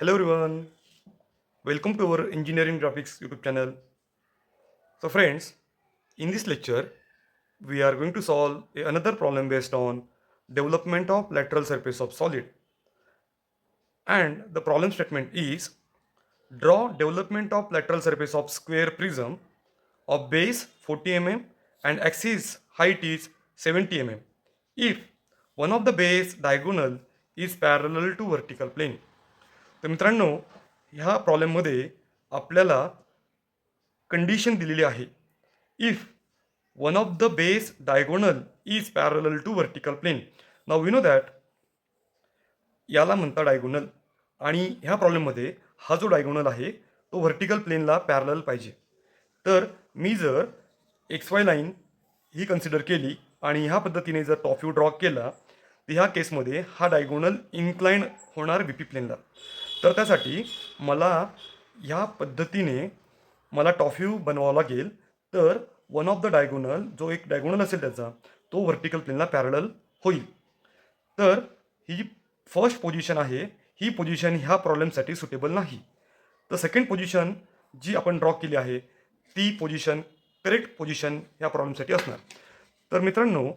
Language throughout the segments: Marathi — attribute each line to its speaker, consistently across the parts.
Speaker 1: Hello everyone, welcome to our Engineering Graphics YouTube channel. So friends, in this lecture, we are going to solve another problem based on development of lateral surface of solid. And the problem statement is draw development of lateral surface of square prism of base 40 mm and axis height is 70 mm if one of the base diagonal is parallel to vertical plane. तर मित्रांनो, ह्या प्रॉब्लेममध्ये आपल्याला कंडिशन दिलेली आहे. If one of the base diagonal is parallel to vertical plane. Now we know that याला म्हणता डायगोनल, आणि ह्या प्रॉब्लेममध्ये हा जो डायगोनल आहे तो व्हर्टिकल प्लेनला पॅरलल पाहिजे. तर मी जर एक्स वाय लाईन ही कन्सिडर केली आणि ह्या पद्धतीने जर टॉप व्ह्यू ड्रॉ केला तर ह्या केसमध्ये हा डायगोनल इन्क्लाइन होणार व्ही पी प्लेनला. तर त्यासाठी मला ह्या पद्धतीने टॉप व्ह्यू बनवावा लागेल. तर वन ऑफ द डायगोनल, जो एक डायगोनल असेल त्याचा, तो व्हर्टिकल प्लेनला पॅरलल होईल. तर ही फर्स्ट पोझिशन आहे, ही पोझिशन ह्या प्रॉब्लेमसाठी सुटेबल नाही. तर सेकंड पोझिशन जी आपण ड्रॉ केली आहे ती पोझिशन करेक्ट पोझिशन ह्या प्रॉब्लेमसाठी असणार. तर मित्रांनो,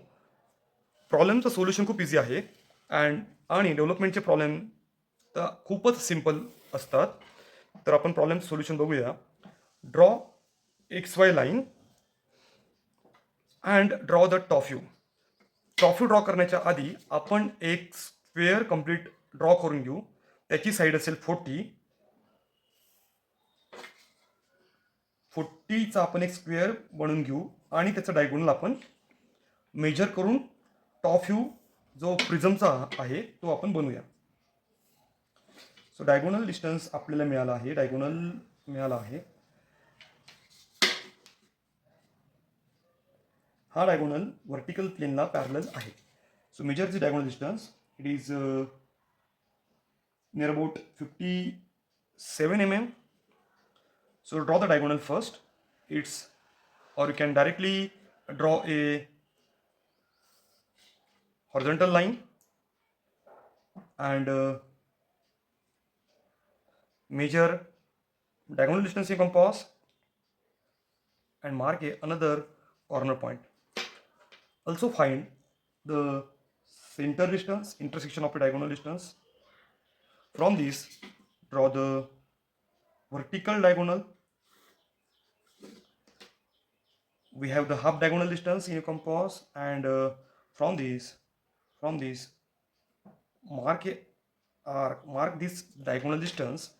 Speaker 1: प्रॉब्लेमचं सोल्युशन खूप इझी आहे आणि डेव्हलपमेंटचे प्रॉब्लेम तर खूपच सिम्पल असतात. तर आपण प्रॉब्लेमचं सोल्युशन बघूया. Draw x Y line and draw the top view. Top view draw करण्याच्या आधी आपण एक स्क्वेअर कंप्लीट ड्रॉ करून घेऊ. त्याची साईड असेल 40चा आपण एक स्क्वेअर बनवून घेऊ आणि त्याचा डायगोनल आपण मेजर करून टॉप व्ह्यू जो प्रिझमचा आहे तो आपण बनवूया. सो डायगोनल डिस्टन्स आपल्याला मिळाला आहे. हा डायगोनल वर्टिकल प्लेनला पॅरलल आहे. So measure the diagonal distance. It is near about 57 mm. So draw the diagonal first. Or you can directly draw a horizontal line and measure diagonal distance in compass and mark another corner point. Also find the center distance, intersection of a diagonal distance. From this, draw the vertical diagonal. We have the half diagonal distance in a compass, and from this mark this diagonal distance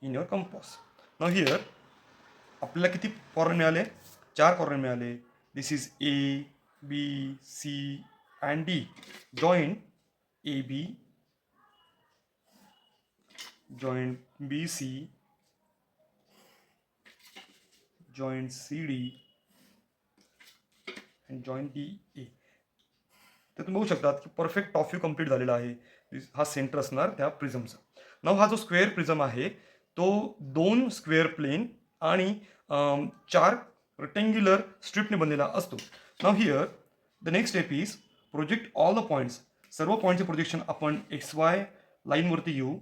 Speaker 1: in your compass. Now here आपल्याला किती कॉर्नर मिळाले? 4 कॉर्नर मिळाले. This is A, B, C and D. Join A B, join BC, join CD and join DA. तर तुम्ही बघू शकतात की परफेक्ट टॉप व्ह्यू कंप्लीट झालेला आहे. हा सेंटर असणार त्या प्रिझमचा. नाव हा जो स्क्वेअर प्रिझम आहे तो 2 स्क्वेअर प्लेन आणि 4 रेक्टँग्युलर स्ट्रिपने बनलेला असतो. Now here the next step is project all the points. सर्व पॉईंटचे प्रोजेक्शन आपण एक्स वाय लाईनवरती घेऊ.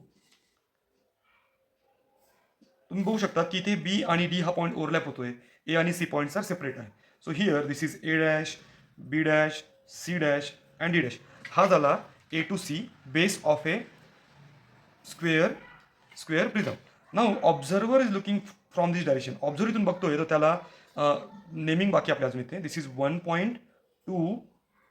Speaker 1: तुम्ही बघू शकता की इथे बी आणि डी हा पॉईंट ओव्हरलॅप होतोय. ए आणि सी पॉईंट्स आर सेपरेट आहे. So here this is A dash, B dash, C dash and D dash. हा झाला A to C base of a square prism. Now observer is looking from this direction. Observer इथून बघतोय तर त्याला नेमिंग बाकी आपल्या अजून इथे. This is 1 point, 2,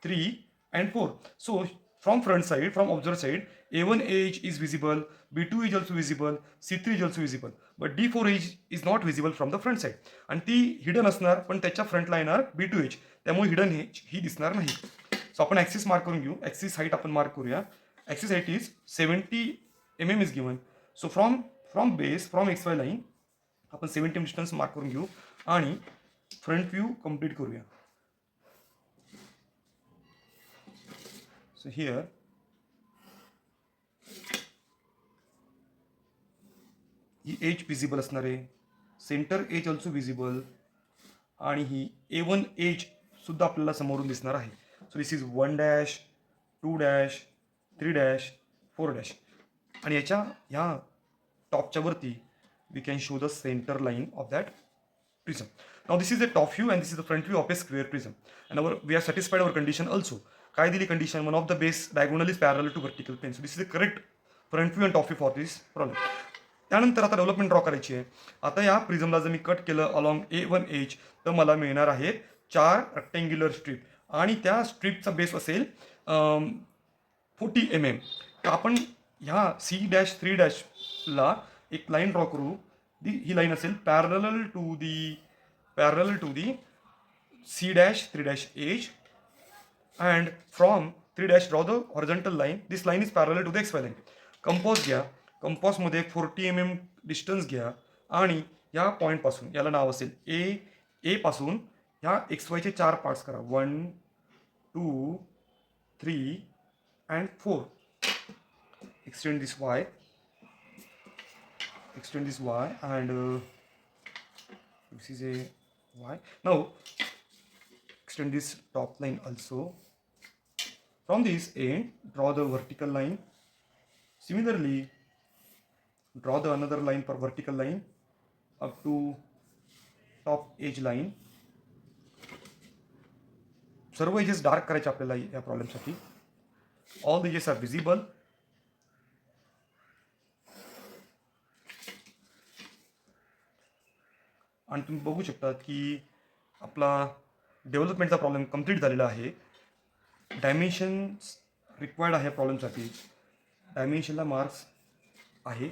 Speaker 1: 3 and 4. So from front side, from observer side, A1 edge is visible, B2 is also visible, C3 is also visible, but D4 edge is not visible from the front side. आणि ती हिडन असणार, पण त्याच्या फ्रंटला येणार B2 edge, त्यामुळे हिडन एज ही दिसणार नाही. सो आपण ॲक्सिस मार्क करून घेऊ. ॲक्सिस हाईट आपण मार्क करूया. Axis height is 70 mm is given. So from base, from X Y line आपण 70 mm डिस्टन्स मार्क करून घेऊ आणि फ्रंट व्ह्यू कंप्लीट करूया. So here ही एज विजिबल असणार आहे. सेंटर एज ऑल्सो विजिबल आणि ही A1 एज सुद्धा आपल्याला समोरून दिसणार आहे. So this is 1 dash, 2 dash, 3 dash, 4 dash. आणि ह्या टॉपच्या वरती we can show the center line of that prism. Now this is the top view and this is the front view of a square prism. And we are satisfied our condition also. काय दिली condition? One of the base diagonal is parallel to vertical plane. So this is the correct front view and top view for this problem. त्यानंतर आता डेव्हलपमेंट ड्रॉ करायची आहे. आता या प्रिझमला जर मी कट केलं अलॉंग A1 एज तर मला मिळणार आहेत 4 रेक्टेंग्युलर स्ट्रीप आणि त्या स्ट्रीपचा बेस असेल 40 mm. तर आपण ह्या C'3' एक लाईन ड्रॉ करू. ही लाईन असेल parallel to the C'3' edge and from 3' draw the horizontal line. This line is parallel to the XY line. Compass घ्या. कंपॉसमध्ये 40 mm डिस्टन्स घ्या आणि या पॉईंटपासून याला नाव असेल ए पासून ह्या XYचे 4 पार्ट्स करा. 1 2 3 and 4. Extend this y and this is a y. Now extend this top line also. From this end draw the vertical line. Similarly draw the another line for vertical line up to top edge line. सर्व एजेस डार्क करायचे आपल्याला या प्रॉब्लेमसाठी. All the edges are visible. आणि तुम्ही बघू शकता की आपला डेव्हलपमेंटचा प्रॉब्लेम कंप्लीट झालेला आहे. डायमेन्शन्स रिक्वायर्ड आहे प्रॉब्लेमसाठी. डायमेन्शनला मार्क्स आहे.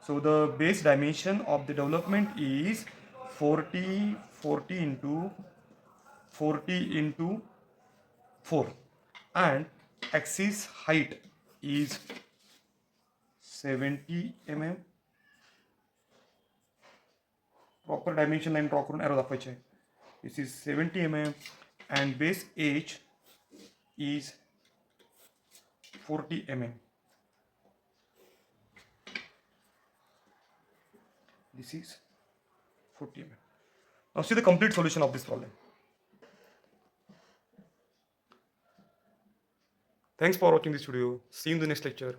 Speaker 1: So the base dimension of the development is 40 into 4 and axis height is 70 mm. Proper dimension line draw करून एरो दाखवायचे आहे. दिस is 70 mm and base edge is 40 mm. This is 40 mm. Now see the complete solution of this problem. Thanks for watching this video. See you in the next lecture.